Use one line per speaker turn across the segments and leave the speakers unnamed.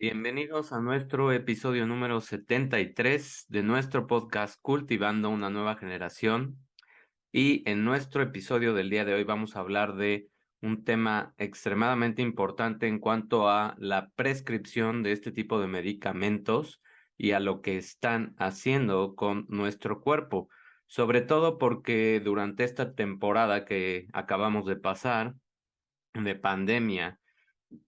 Bienvenidos a nuestro episodio número 73 de nuestro podcast Cultivando una nueva generación. Y en nuestro episodio del día de hoy vamos a hablar de un tema extremadamente importante en cuanto a la prescripción de este tipo de medicamentos y a lo que están haciendo con nuestro cuerpo. Sobre todo porque durante esta temporada que acabamos de pasar de pandemia,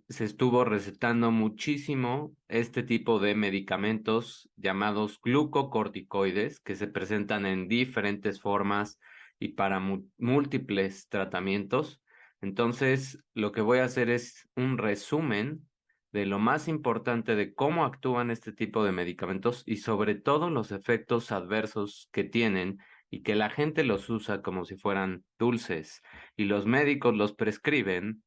se estuvo recetando muchísimo este tipo de medicamentos llamados glucocorticoides que se presentan en diferentes formas y para múltiples tratamientos. Entonces, lo que voy a hacer es un resumen de lo más importante de cómo actúan este tipo de medicamentos y sobre todo los efectos adversos que tienen y que la gente los usa como si fueran dulces y los médicos los prescriben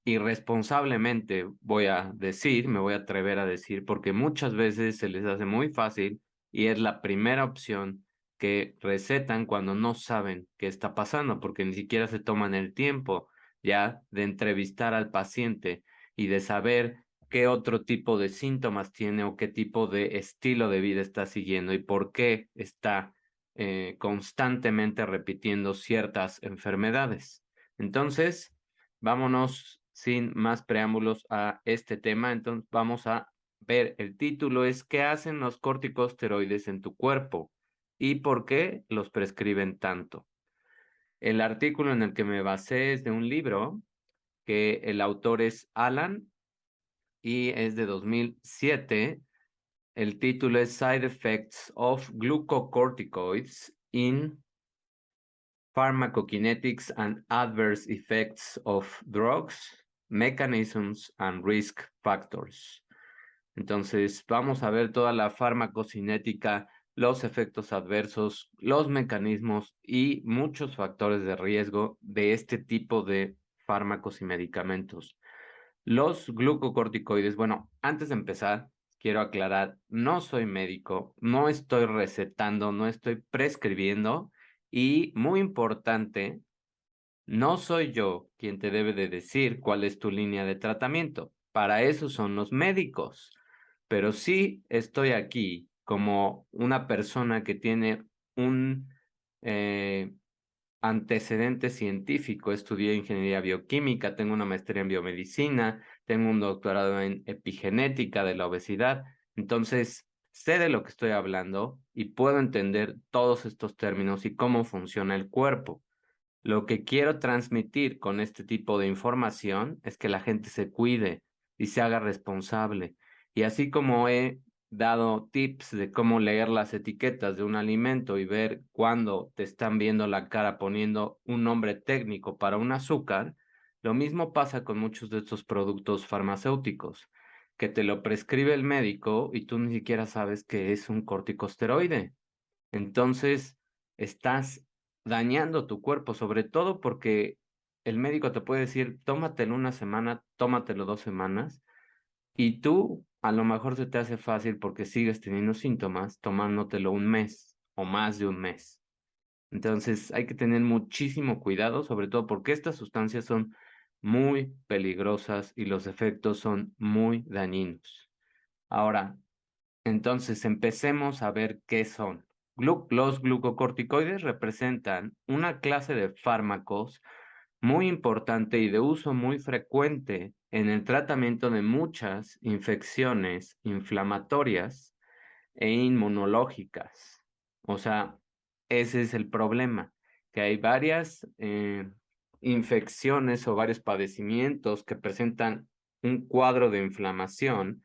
irresponsablemente, voy a decir, me voy a atrever a decir, porque muchas veces se les hace muy fácil y es la primera opción que recetan cuando no saben qué está pasando, porque ni siquiera se toman el tiempo ya de entrevistar al paciente y de saber qué otro tipo de síntomas tiene o qué tipo de estilo de vida está siguiendo y por qué está constantemente repitiendo ciertas enfermedades. Entonces, vámonos sin más preámbulos a este tema. Entonces vamos a ver, el título es ¿qué hacen los corticosteroides en tu cuerpo y por qué los prescriben tanto? El artículo en el que me basé es de un libro que el autor es Alan y es de 2007. El título es Side Effects of Glucocorticoids in Pharmacokinetics and Adverse Effects of Drugs, Mechanisms and Risk Factors. Entonces, vamos a ver toda la farmacocinética, los efectos adversos, los mecanismos y muchos factores de riesgo de este tipo de fármacos y medicamentos. Los glucocorticoides, bueno, antes de empezar, quiero aclarar, no soy médico, no estoy recetando, no estoy prescribiendo y muy importante, no soy yo quien te debe de decir cuál es tu línea de tratamiento. Para eso son los médicos. Pero sí estoy aquí como una persona que tiene un eh, antecedente científico. Estudié ingeniería bioquímica, tengo una maestría en biomedicina, tengo un doctorado en epigenética de la obesidad. Entonces, sé de lo que estoy hablando y puedo entender todos estos términos y cómo funciona el cuerpo. Lo que quiero transmitir con este tipo de información es que la gente se cuide y se haga responsable. Y así como he dado tips de cómo leer las etiquetas de un alimento y ver cuándo te están viendo la cara poniendo un nombre técnico para un azúcar, lo mismo pasa con muchos de estos productos farmacéuticos, que te lo prescribe el médico y tú ni siquiera sabes que es un corticosteroide. Entonces, estás dañando tu cuerpo, sobre todo porque el médico te puede decir, tómatelo una semana, tómatelo 2 semanas, y tú a lo mejor se te hace fácil porque sigues teniendo síntomas, tomándotelo un mes o más de un mes. Entonces, hay que tener muchísimo cuidado, sobre todo porque estas sustancias son muy peligrosas y los efectos son muy dañinos. Ahora, entonces, empecemos a ver qué son. Los glucocorticoides representan una clase de fármacos muy importante y de uso muy frecuente en el tratamiento de muchas infecciones inflamatorias e inmunológicas. O sea, ese es el problema, que hay varias infecciones o varios padecimientos que presentan un cuadro de inflamación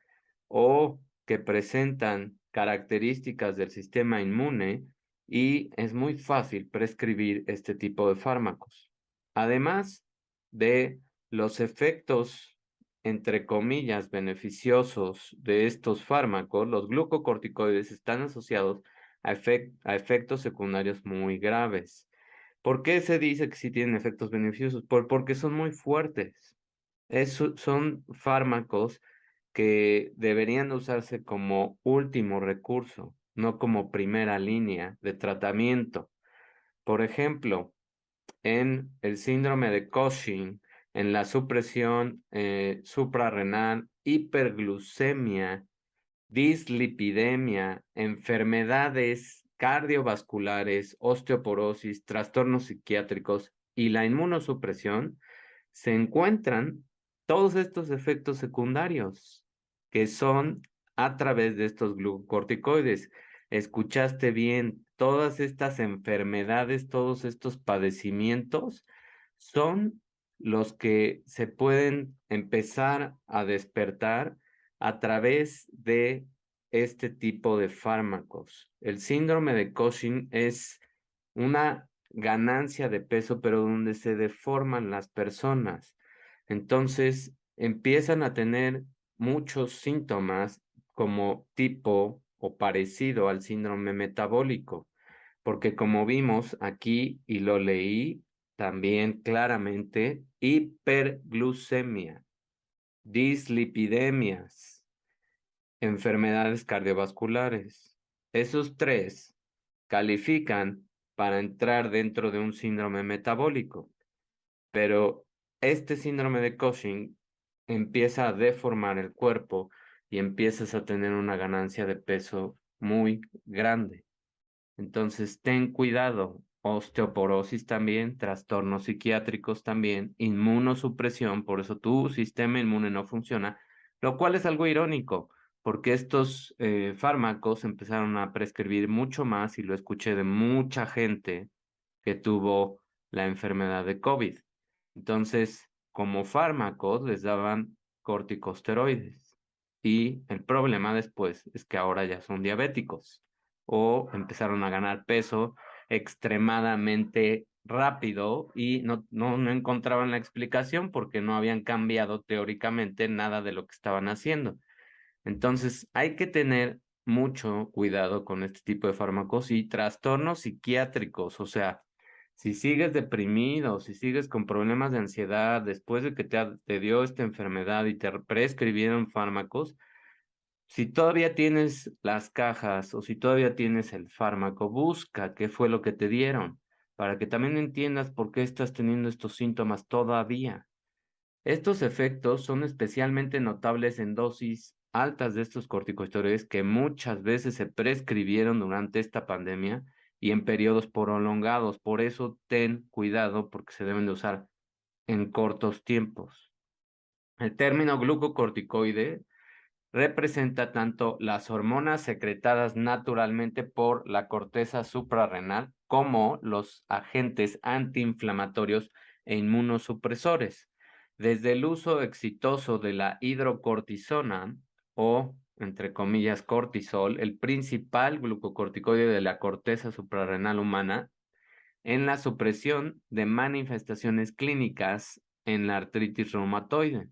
o que presentan características del sistema inmune y es muy fácil prescribir este tipo de fármacos. Además de los efectos, entre comillas, beneficiosos de estos fármacos, los glucocorticoides están asociados a efectos secundarios muy graves. ¿Por qué se dice que sí tienen efectos beneficiosos? Porque son muy fuertes. Son fármacos que deberían usarse como último recurso, no como primera línea de tratamiento. Por ejemplo, en el síndrome de Cushing, en la supresión suprarrenal hiperglucemia, dislipidemia, enfermedades cardiovasculares, osteoporosis, trastornos psiquiátricos y la inmunosupresión, se encuentran todos estos efectos secundarios que son a través de estos glucocorticoides. Escuchaste bien, todas estas enfermedades, todos estos padecimientos son los que se pueden empezar a despertar a través de este tipo de fármacos. El síndrome de Cushing es una ganancia de peso, pero donde se deforman las personas. Entonces, empiezan a tener muchos síntomas como tipo o parecido al síndrome metabólico, porque como vimos aquí y lo leí también claramente, hiperglucemia, dislipidemias, enfermedades cardiovasculares. Esos tres califican para entrar dentro de un síndrome metabólico, pero este síndrome de Cushing empieza a deformar el cuerpo y empiezas a tener una ganancia de peso muy grande. Entonces, ten cuidado. Osteoporosis también, trastornos psiquiátricos también, inmunosupresión, por eso tu sistema inmune no funciona, lo cual es algo irónico, porque estos fármacos empezaron a prescribir mucho más y lo escuché de mucha gente que tuvo la enfermedad de COVID. Entonces, como fármacos les daban corticosteroides y el problema después es que ahora ya son diabéticos o empezaron a ganar peso extremadamente rápido y no encontraban la explicación porque no habían cambiado teóricamente nada de lo que estaban haciendo. Entonces, hay que tener mucho cuidado con este tipo de fármacos y trastornos psiquiátricos. O sea, si sigues deprimido, si sigues con problemas de ansiedad después de que te dio esta enfermedad y te prescribieron fármacos, si todavía tienes las cajas o si todavía tienes el fármaco, busca qué fue lo que te dieron para que también entiendas por qué estás teniendo estos síntomas todavía. Estos efectos son especialmente notables en dosis altas de estos corticosteroides que muchas veces se prescribieron durante esta pandemia y en periodos prolongados. Por eso ten cuidado porque se deben de usar en cortos tiempos. El término glucocorticoide representa tanto las hormonas secretadas naturalmente por la corteza suprarrenal como los agentes antiinflamatorios e inmunosupresores. Desde el uso exitoso de la hidrocortisona o, entre comillas, cortisol, el principal glucocorticoide de la corteza suprarrenal humana, en la supresión de manifestaciones clínicas en la artritis reumatoide.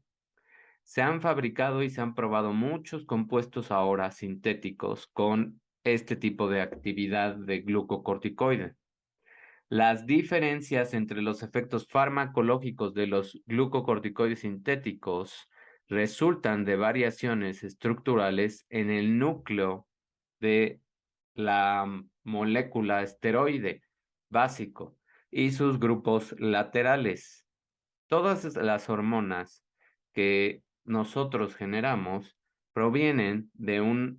Se han fabricado y se han probado muchos compuestos ahora sintéticos con este tipo de actividad de glucocorticoide. Las diferencias entre los efectos farmacológicos de los glucocorticoides sintéticos resultan de variaciones estructurales en el núcleo de la molécula esteroide básico y sus grupos laterales. Todas las hormonas que nosotros generamos provienen de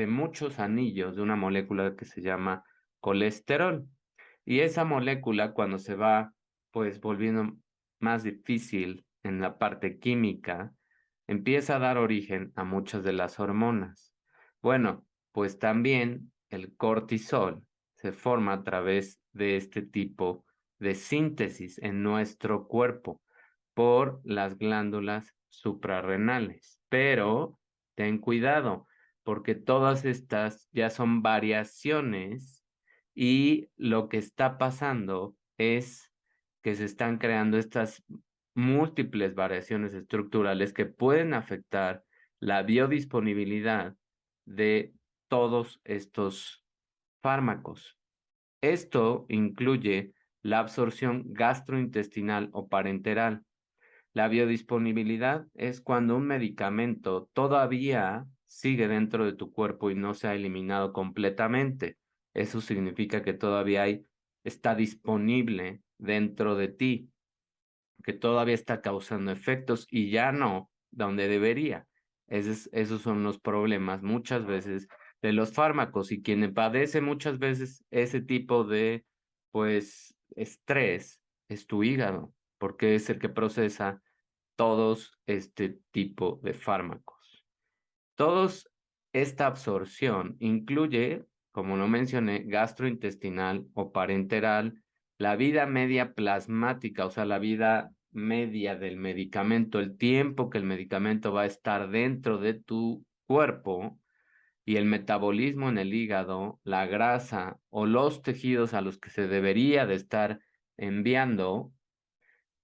muchos anillos de una molécula que se llama colesterol. Y esa molécula, cuando se va, pues, volviendo más difícil en la parte química, empieza a dar origen a muchas de las hormonas. Bueno, pues también el cortisol se forma a través de este tipo de síntesis en nuestro cuerpo por las glándulas suprarrenales. Pero ten cuidado, porque todas estas ya son variaciones y lo que está pasando es que se están creando estas múltiples variaciones estructurales que pueden afectar la biodisponibilidad de todos estos fármacos. Esto incluye la absorción gastrointestinal o parenteral. La biodisponibilidad es cuando un medicamento todavía sigue dentro de tu cuerpo y no se ha eliminado completamente. Eso significa que está disponible dentro de ti, que todavía está causando efectos y ya no donde debería. Esos son los problemas muchas veces de los fármacos, y quien padece muchas veces ese tipo de, pues, estrés es tu hígado, porque es el que procesa todos este tipo de fármacos. Todos esta absorción incluye, como lo mencioné, gastrointestinal o parenteral, la vida media plasmática, o sea, la vida media del medicamento, el tiempo que el medicamento va a estar dentro de tu cuerpo, y el metabolismo en el hígado, la grasa o los tejidos a los que se debería de estar enviando,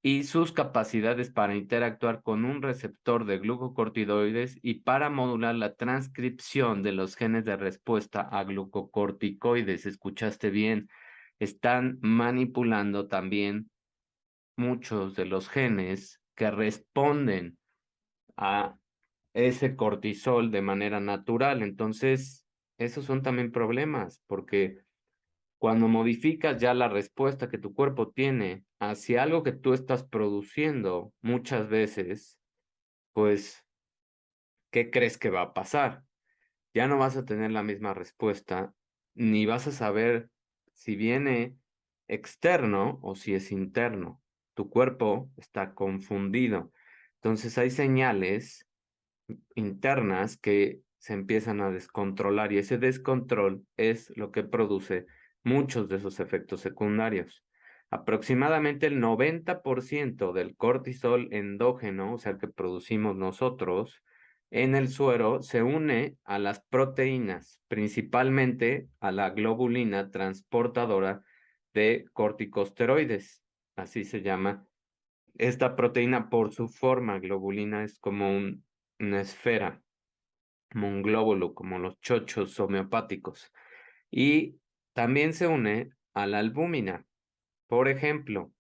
y sus capacidades para interactuar con un receptor de glucocorticoides y para modular la transcripción de los genes de respuesta a glucocorticoides. Escuchaste bien, están manipulando también muchos de los genes que responden a ese cortisol de manera natural. Entonces, esos son también problemas, porque cuando modificas ya la respuesta que tu cuerpo tiene hacia algo que tú estás produciendo muchas veces, pues, ¿qué crees que va a pasar? Ya no vas a tener la misma respuesta, ni vas a saber si viene externo o si es interno. Tu cuerpo está confundido. Entonces hay señales internas que se empiezan a descontrolar, y ese descontrol es lo que produce muchos de esos efectos secundarios. Aproximadamente el 90% del cortisol endógeno, o sea, que producimos nosotros en el suero, se une a las proteínas, principalmente a la globulina transportadora de corticosteroides, así se llama esta proteína por su forma. Globulina es como una esfera, como un glóbulo, como los chochos homeopáticos. Y también se une a la albúmina. Por ejemplo,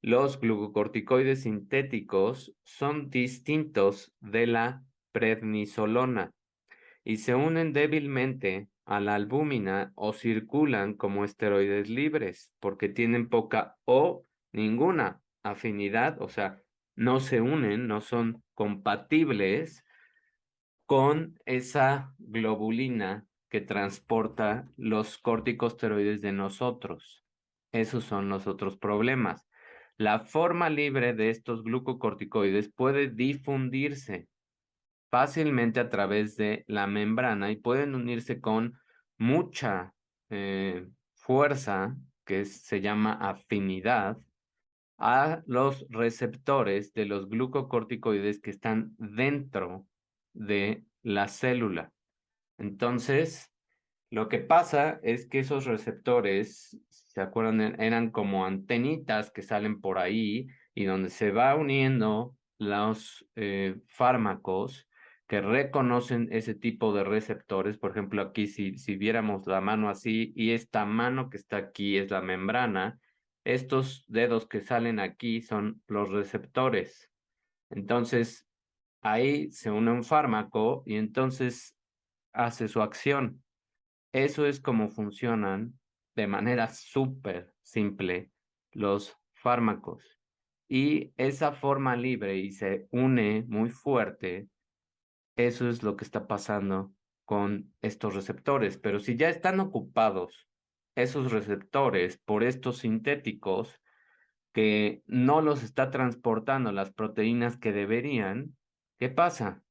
los glucocorticoides sintéticos son distintos de la prednisolona y se unen débilmente a la albúmina o circulan como esteroides libres porque tienen poca o ninguna afinidad, o sea, no se unen, no son compatibles con esa globulina que transporta los corticosteroides de nosotros. Esos son los otros problemas. La forma libre de estos glucocorticoides puede difundirse fácilmente a través de la membrana y pueden unirse con mucha fuerza, que se llama afinidad, a los receptores de los glucocorticoides que están dentro de la célula. Entonces, lo que pasa es que esos receptores, ¿se acuerdan? Eran como antenitas que salen por ahí y donde se va uniendo los fármacos que reconocen ese tipo de receptores. Por ejemplo, aquí si viéramos la mano así, y esta mano que está aquí es la membrana, estos dedos que salen aquí son los receptores. Entonces, ahí se une un fármaco y entonces hace su acción. Eso es como funcionan de manera súper simple los fármacos. Y esa forma libre y se une muy fuerte, eso es lo que está pasando con estos receptores. Pero si ya están ocupados esos receptores por estos sintéticos que no los está transportando las proteínas que deberían, ¿qué pasa?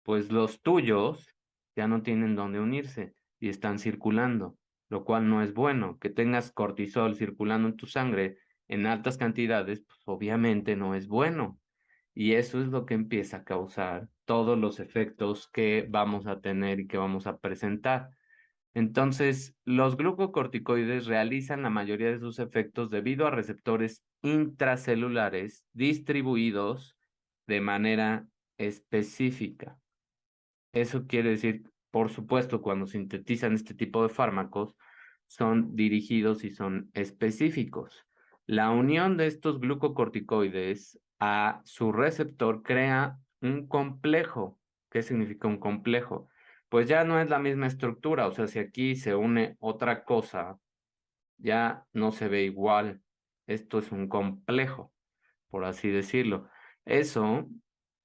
Pues los tuyos ya no tienen dónde unirse y están circulando, lo cual no es bueno. Que tengas cortisol circulando en tu sangre en altas cantidades, pues obviamente no es bueno. Y eso es lo que empieza a causar todos los efectos que vamos a tener y que vamos a presentar. Entonces, los glucocorticoides realizan la mayoría de sus efectos debido a receptores intracelulares distribuidos de manera específica. Eso quiere decir, por supuesto, cuando sintetizan este tipo de fármacos, son dirigidos y son específicos. La unión de estos glucocorticoides a su receptor crea un complejo. ¿Qué significa un complejo? Pues ya no es la misma estructura, o sea, si aquí se une otra cosa, ya no se ve igual. Esto es un complejo, por así decirlo. Eso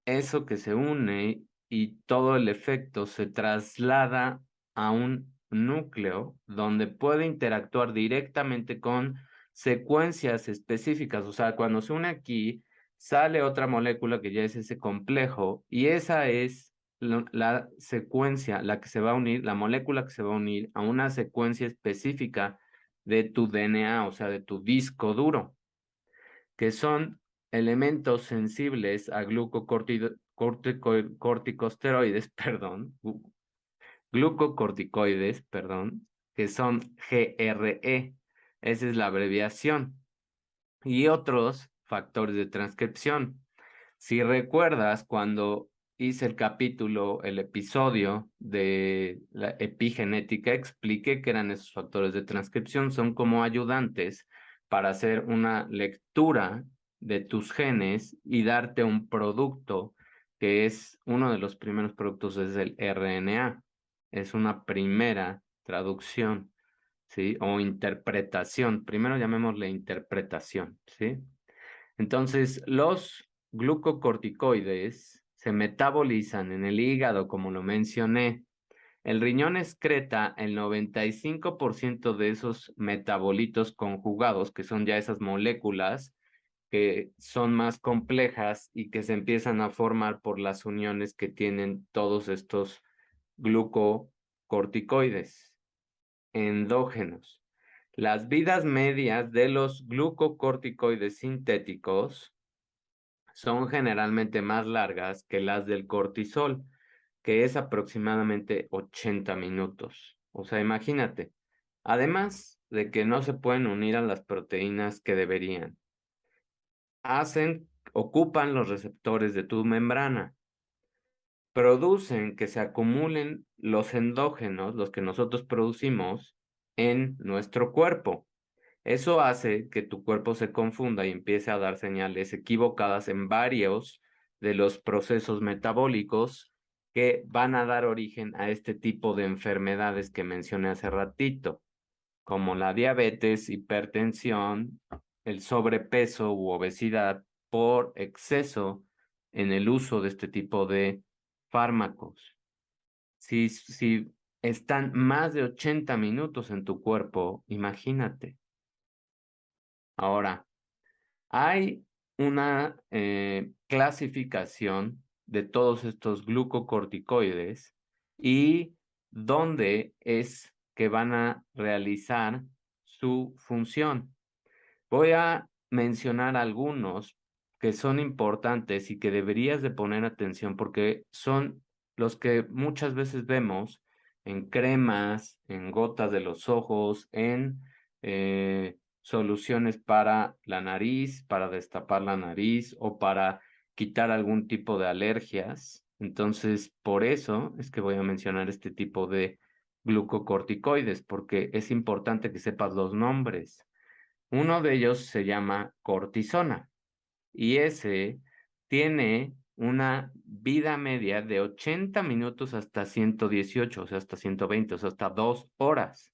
eso que se une y todo el efecto se traslada a un núcleo donde puede interactuar directamente con secuencias específicas. O sea, cuando se une aquí, sale otra molécula que ya es ese complejo y esa es la secuencia, la que se va a unir, la molécula que se va a unir a una secuencia específica de tu DNA, o sea, de tu disco duro, que son elementos sensibles a corticosteroides, perdón, glucocorticoides, perdón, que son GRE. Esa es la abreviación. Y otros factores de transcripción. Si recuerdas, cuando hice el capítulo, el episodio de la epigenética, expliqué que eran esos factores de transcripción, son como ayudantes para hacer una lectura de tus genes y darte un producto que es uno de los primeros productos, es el RNA. Es una primera traducción, ¿sí? O interpretación. Primero llamémosle interpretación, ¿sí? Entonces, los glucocorticoides se metabolizan en el hígado, como lo mencioné. El riñón excreta el 95% de esos metabolitos conjugados, que son ya esas moléculas que son más complejas y que se empiezan a formar por las uniones que tienen todos estos glucocorticoides endógenos. Las vidas medias de los glucocorticoides sintéticos son generalmente más largas que las del cortisol, que es aproximadamente 80 minutos. O sea, imagínate, además de que no se pueden unir a las proteínas que deberían, ocupan los receptores de tu membrana, producen que se acumulen los endógenos, los que nosotros producimos, en nuestro cuerpo. Eso hace que tu cuerpo se confunda y empiece a dar señales equivocadas en varios de los procesos metabólicos que van a dar origen a este tipo de enfermedades que mencioné hace ratito, como la diabetes, hipertensión, el sobrepeso u obesidad por exceso en el uso de este tipo de fármacos. Si están más de 80 minutos en tu cuerpo, imagínate. Ahora, hay una clasificación de todos estos glucocorticoides y dónde es que van a realizar su función. Voy a mencionar algunos que son importantes y que deberías de poner atención porque son los que muchas veces vemos en cremas, en gotas de los ojos, en soluciones para la nariz, para destapar la nariz o para quitar algún tipo de alergias. Entonces, por eso es que voy a mencionar este tipo de glucocorticoides, porque es importante que sepas los nombres. Uno de ellos se llama cortisona y ese tiene una vida media de 80 minutos hasta 118, o sea, hasta 120, o sea, hasta 2 horas.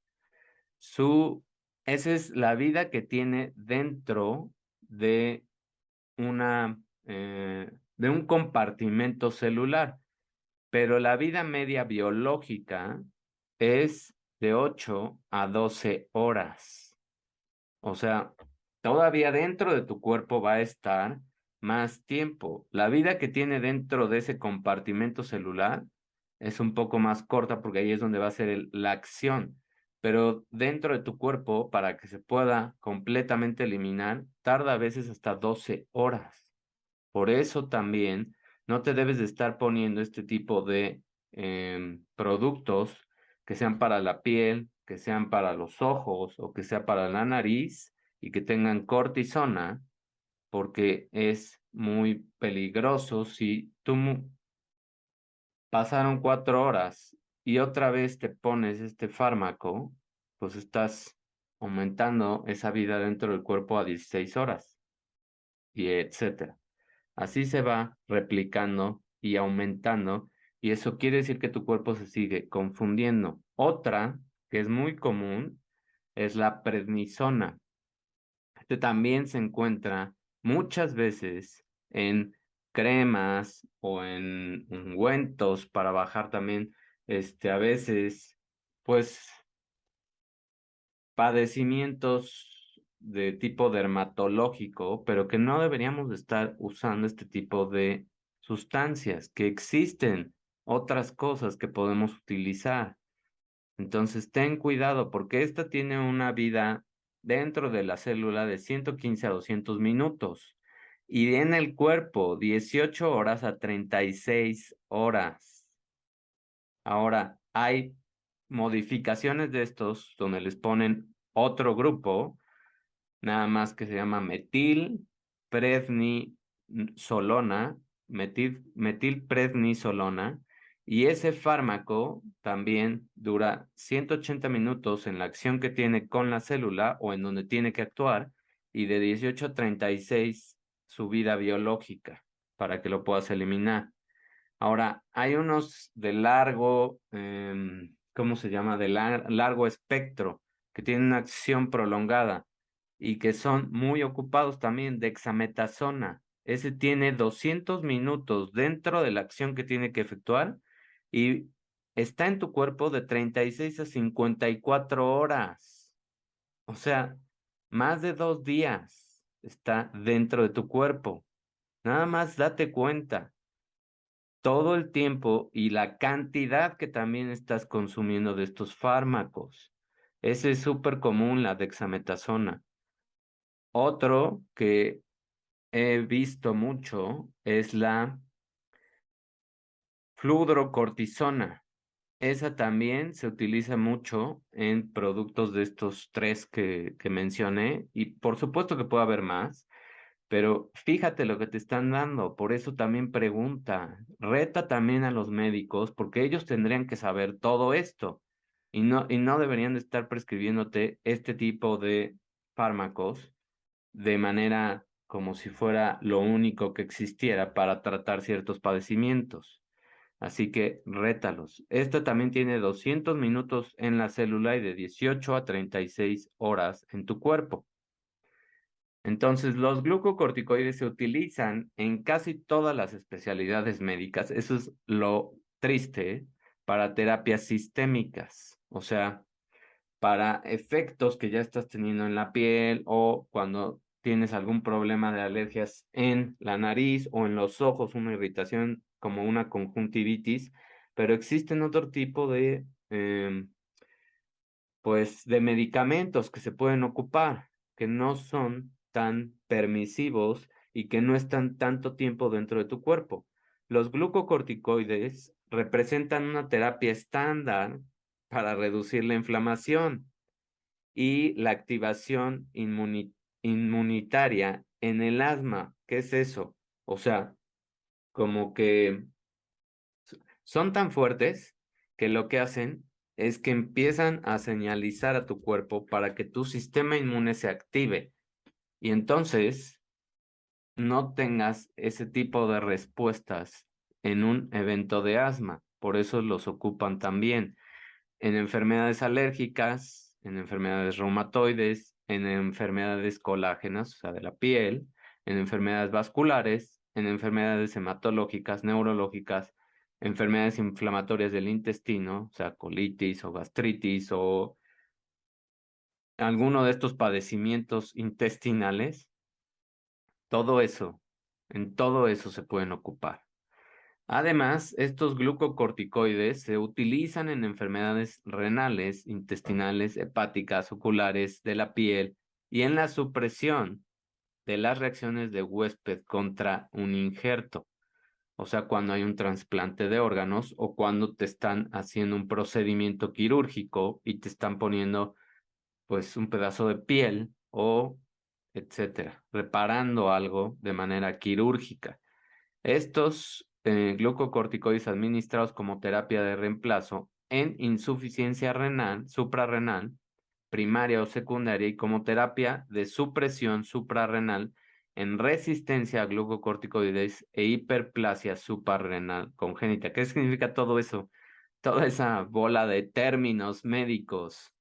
Su, Esa es la vida que tiene dentro de de un compartimento celular, pero la vida media biológica es de 8 a 12 horas. O sea, todavía dentro de tu cuerpo va a estar más tiempo. La vida que tiene dentro de ese compartimento celular es un poco más corta porque ahí es donde va a ser la acción. Pero dentro de tu cuerpo, para que se pueda completamente eliminar, tarda a veces hasta 12 horas. Por eso también no te debes de estar poniendo este tipo de productos que sean para la piel, que sean para los ojos o que sea para la nariz y que tengan cortisona, porque es muy peligroso si pasaron 4 horas y otra vez te pones este fármaco, pues estás aumentando esa vida dentro del cuerpo a 16 horas y etcétera. Así se va replicando y aumentando, y eso quiere decir que tu cuerpo se sigue confundiendo. Otra que es muy común es la prednisona. Este también se encuentra muchas veces en cremas o en ungüentos para bajar también, a veces, pues, padecimientos de tipo dermatológico, pero que no deberíamos de estar usando este tipo de sustancias, que existen otras cosas que podemos utilizar. Entonces, ten cuidado porque esta tiene una vida dentro de la célula de 115 a 200 minutos y en el cuerpo 18 horas a 36 horas. Ahora, hay modificaciones de estos donde les ponen otro grupo, nada más que se llama metilprednisolona, metilprednisolona, y ese fármaco también dura 180 minutos en la acción que tiene con la célula o en donde tiene que actuar, y de 18 a 36 su vida biológica para que lo puedas eliminar. Ahora, hay unos de largo, ¿cómo se llama? De largo espectro, que tienen una acción prolongada y que son muy ocupados también. Dexametasona. Ese tiene 200 minutos dentro de la acción que tiene que efectuar y está en tu cuerpo de 36 a 54 horas. O sea, más de 2 días está dentro de tu cuerpo. Nada más date cuenta todo el tiempo y la cantidad que también estás consumiendo de estos fármacos. Ese es súper común, la dexametasona. Otro que he visto mucho es la fludrocortisona. Esa también se utiliza mucho en productos de estos tres que mencioné y por supuesto que puede haber más. Pero fíjate lo que te están dando, por eso también pregunta, reta también a los médicos, porque ellos tendrían que saber todo esto y no deberían de estar prescribiéndote este tipo de fármacos de manera como si fuera lo único que existiera para tratar ciertos padecimientos. Así que rétalos. Esta también tiene 200 minutos en la célula y de 18 a 36 horas en tu cuerpo. Entonces, los glucocorticoides se utilizan en casi todas las especialidades médicas. Eso es lo triste para terapias sistémicas, o sea, para efectos que ya estás teniendo en la piel o cuando tienes algún problema de alergias en la nariz o en los ojos, una irritación como una conjuntivitis, pero existen otro tipo de pues de medicamentos que se pueden ocupar, que no son tan permisivos y que no están tanto tiempo dentro de tu cuerpo. Los glucocorticoides representan una terapia estándar para reducir la inflamación y la activación inmunitaria en el asma. ¿Qué es eso? O sea, como que son tan fuertes que lo que hacen es que empiezan a señalizar a tu cuerpo para que tu sistema inmune se active y entonces no tengas ese tipo de respuestas en un evento de asma. Por eso los ocupan también en enfermedades alérgicas, en enfermedades reumatoides, en enfermedades colágenas, o sea, de la piel, en enfermedades vasculares, en enfermedades hematológicas, neurológicas, enfermedades inflamatorias del intestino, o sea, colitis o gastritis o alguno de estos padecimientos intestinales, todo eso, en todo eso se pueden ocupar. Además, estos glucocorticoides se utilizan en enfermedades renales, intestinales, hepáticas, oculares, de la piel y en la supresión de las reacciones de huésped contra un injerto, o sea, cuando hay un trasplante de órganos o cuando te están haciendo un procedimiento quirúrgico y te están poniendo pues un pedazo de piel o etcétera, reparando algo de manera quirúrgica. Estos glucocorticoides administrados como terapia de reemplazo en insuficiencia renal, suprarrenal, primaria o secundaria y como terapia de supresión suprarrenal en resistencia a glucocorticoides e hiperplasia suprarrenal congénita. ¿Qué significa todo eso? Toda esa bola de términos médicos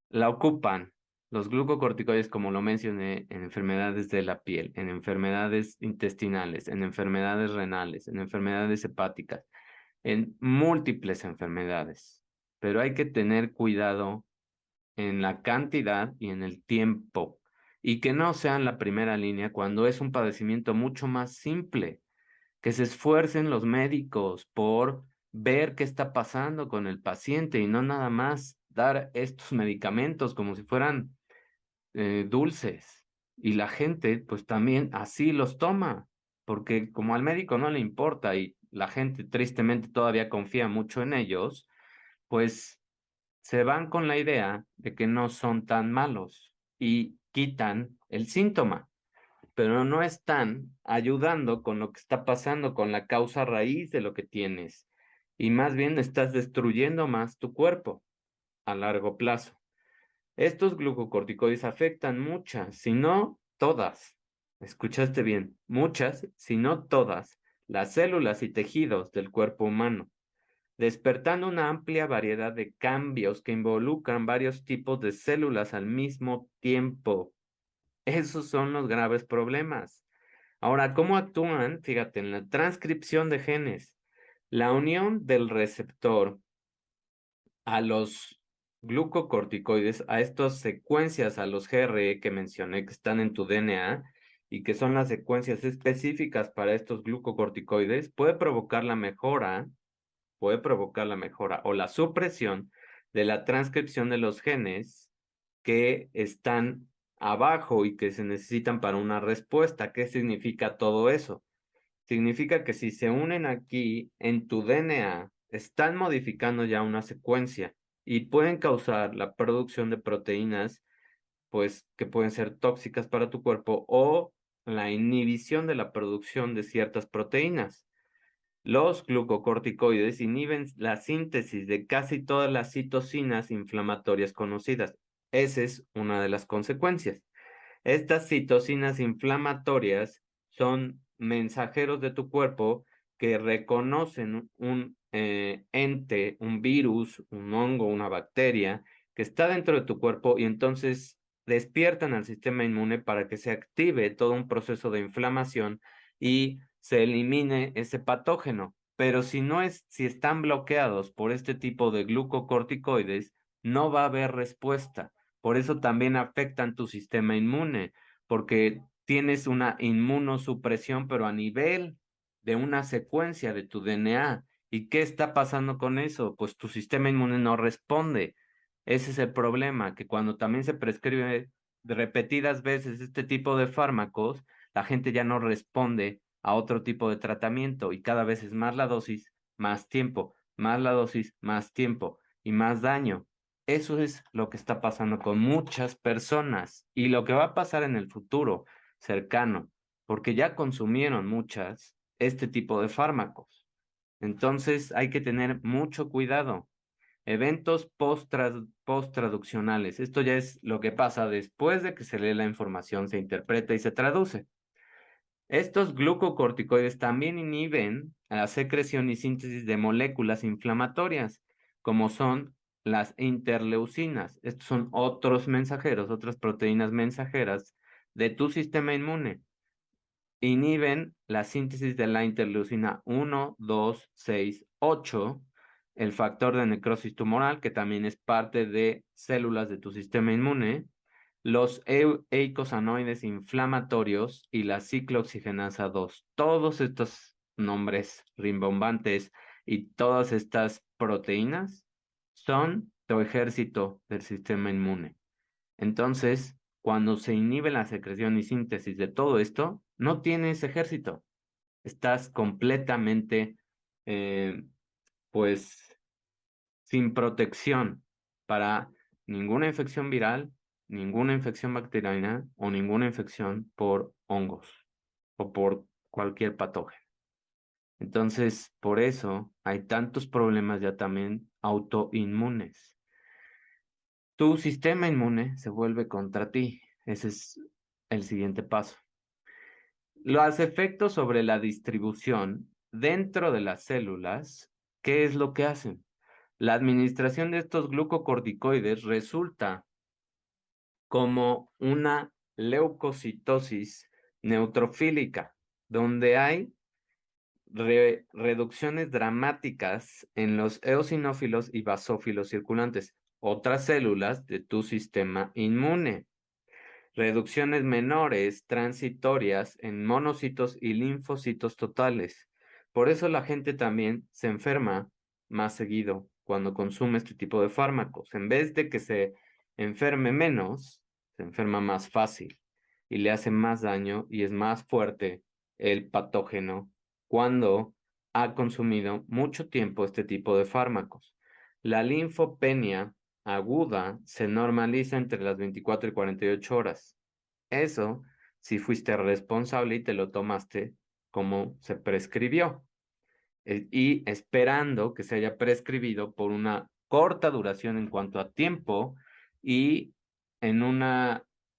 la ocupan Los glucocorticoides, como lo mencioné, en enfermedades de la piel, en enfermedades intestinales, en enfermedades renales, en enfermedades hepáticas, en múltiples enfermedades. Pero hay que tener cuidado en la cantidad y en el tiempo, y que no sean la primera línea cuando es un padecimiento mucho más simple, que se esfuercen los médicos por ver qué está pasando con el paciente y no nada más dar estos medicamentos como si fueran dulces. Y la gente pues también así los toma, porque como al médico no le importa y la gente tristemente todavía confía mucho en ellos, pues se van con la idea de que no son tan malos y quitan el síntoma, pero no están ayudando con lo que está pasando, con la causa raíz de lo que tienes. Y más bien estás destruyendo más tu cuerpo a largo plazo. Estos glucocorticoides afectan muchas, si no todas. Escuchaste bien, muchas, si no todas, las células y tejidos del cuerpo humano, despertando una amplia variedad de cambios que involucran varios tipos de células al mismo tiempo. Esos son los graves problemas. Ahora, ¿cómo actúan? Fíjate, en la transcripción de genes. La unión del receptor a los glucocorticoides, a estas secuencias, a los GRE que mencioné que están en tu DNA y que son las secuencias específicas para estos glucocorticoides, puede provocar la mejora o la supresión de la transcripción de los genes que están abajo y que se necesitan para una respuesta. ¿Qué significa todo eso? Significa que si se unen aquí en tu DNA, están modificando ya una secuencia y pueden causar la producción de proteínas, pues que pueden ser tóxicas para tu cuerpo o la inhibición de la producción de ciertas proteínas. Los glucocorticoides inhiben la síntesis de casi todas las citocinas inflamatorias conocidas. Esa es una de las consecuencias. Estas citocinas inflamatorias son mensajeros de tu cuerpo que reconocen un ente, un virus, un hongo, una bacteria que está dentro de tu cuerpo y entonces despiertan al sistema inmune para que se active todo un proceso de inflamación y se elimine ese patógeno. Pero si están bloqueados por este tipo de glucocorticoides, no va a haber respuesta. Por eso también afectan tu sistema inmune, porque tienes una inmunosupresión, pero a nivel de una secuencia de tu DNA. ¿Y qué está pasando con eso? Pues tu sistema inmune no responde. Ese es el problema, que cuando también se prescribe repetidas veces este tipo de fármacos, la gente ya no responde a otro tipo de tratamiento y cada vez es más la dosis, más tiempo, más la dosis, más tiempo y más daño. Eso es lo que está pasando con muchas personas y lo que va a pasar en el futuro cercano, porque ya consumieron muchas este tipo de fármacos. Entonces hay que tener mucho cuidado. Eventos post-traduccionales. Esto ya es lo que pasa después de que se lee la información, se interpreta y se traduce. Estos glucocorticoides también inhiben la secreción y síntesis de moléculas inflamatorias, como son las interleucinas. Estos son otros mensajeros, otras proteínas mensajeras de tu sistema inmune. Inhiben la síntesis de la interleucina 1, 2, 6, 8, el factor de necrosis tumoral, que también es parte de células de tu sistema inmune, los eicosanoides inflamatorios y la ciclooxigenasa 2. Todos estos nombres rimbombantes y todas estas proteínas son tu ejército del sistema inmune. Entonces, cuando se inhibe la secreción y síntesis de todo esto, no tienes ejército. Estás completamente, eh, pues, sin protección para ninguna infección viral, ninguna infección bacteriana o ninguna infección por hongos o por cualquier patógeno. Entonces, por eso hay tantos problemas ya también autoinmunes. Tu sistema inmune se vuelve contra ti. Ese es el siguiente paso. Los efectos sobre la distribución dentro de las células, ¿qué es lo que hacen? La administración de estos glucocorticoides resulta como una leucocitosis neutrofílica, donde hay reducciones dramáticas en los eosinófilos y basófilos circulantes, otras células de tu sistema inmune. Reducciones menores transitorias en monocitos y linfocitos totales. Por eso la gente también se enferma más seguido cuando consume este tipo de fármacos. En vez de que se enferme menos, se enferma más fácil y le hace más daño y es más fuerte el patógeno cuando ha consumido mucho tiempo este tipo de fármacos. La linfopenia aguda se normaliza entre las 24 y 48 horas. Eso si fuiste responsable y te lo tomaste como se prescribió. Y esperando que se haya prescribido por una corta duración en cuanto a tiempo y en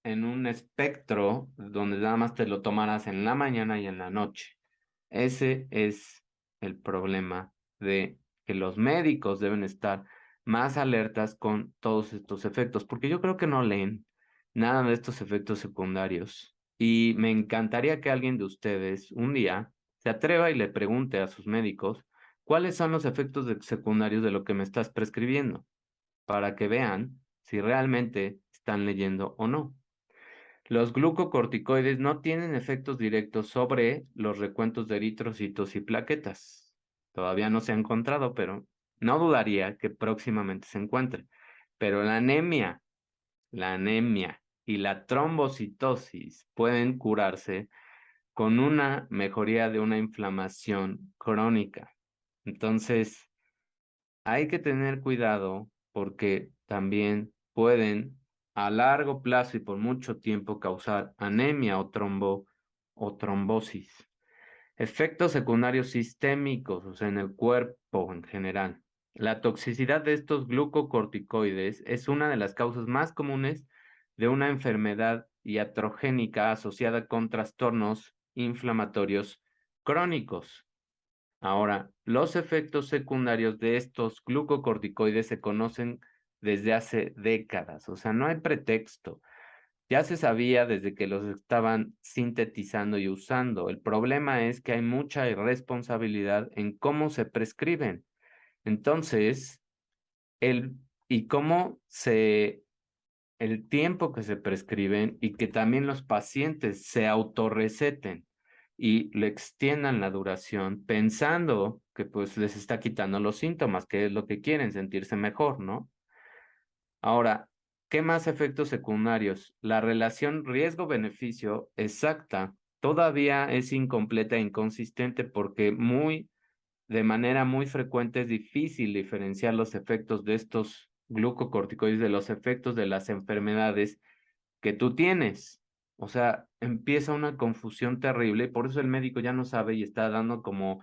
en un espectro donde nada más te lo tomarás en la mañana y en la noche. Ese es el problema de que los médicos deben estar más alertas con todos estos efectos, porque yo creo que no leen nada de estos efectos secundarios. Y me encantaría que alguien de ustedes un día se atreva y le pregunte a sus médicos cuáles son los efectos secundarios de lo que me estás prescribiendo, para que vean si realmente están leyendo o no. Los glucocorticoides no tienen efectos directos sobre los recuentos de eritrocitos y plaquetas. Todavía no se ha encontrado, pero no dudaría que próximamente se encuentre. Pero la anemia y la trombocitosis pueden curarse con una mejoría de una inflamación crónica. Entonces, hay que tener cuidado porque también pueden a largo plazo y por mucho tiempo causar anemia o trombosis. Efectos secundarios sistémicos, o sea, en el cuerpo en general. La toxicidad de estos glucocorticoides es una de las causas más comunes de una enfermedad iatrogénica asociada con trastornos inflamatorios crónicos. Ahora, los efectos secundarios de estos glucocorticoides se conocen desde hace décadas, o sea, no hay pretexto. Ya se sabía desde que los estaban sintetizando y usando. El problema es que hay mucha irresponsabilidad en cómo se prescriben. Entonces, el y cómo se el tiempo que se prescriben y que también los pacientes se autorreceten y le extiendan la duración pensando que pues les está quitando los síntomas, que es lo que quieren, sentirse mejor, ¿no? Ahora, ¿qué más efectos secundarios? La relación riesgo-beneficio exacta todavía es incompleta e inconsistente porque de manera muy frecuente es difícil diferenciar los efectos de estos glucocorticoides de los efectos de las enfermedades que tú tienes. O sea, empieza una confusión terrible y por eso el médico ya no sabe y está dando como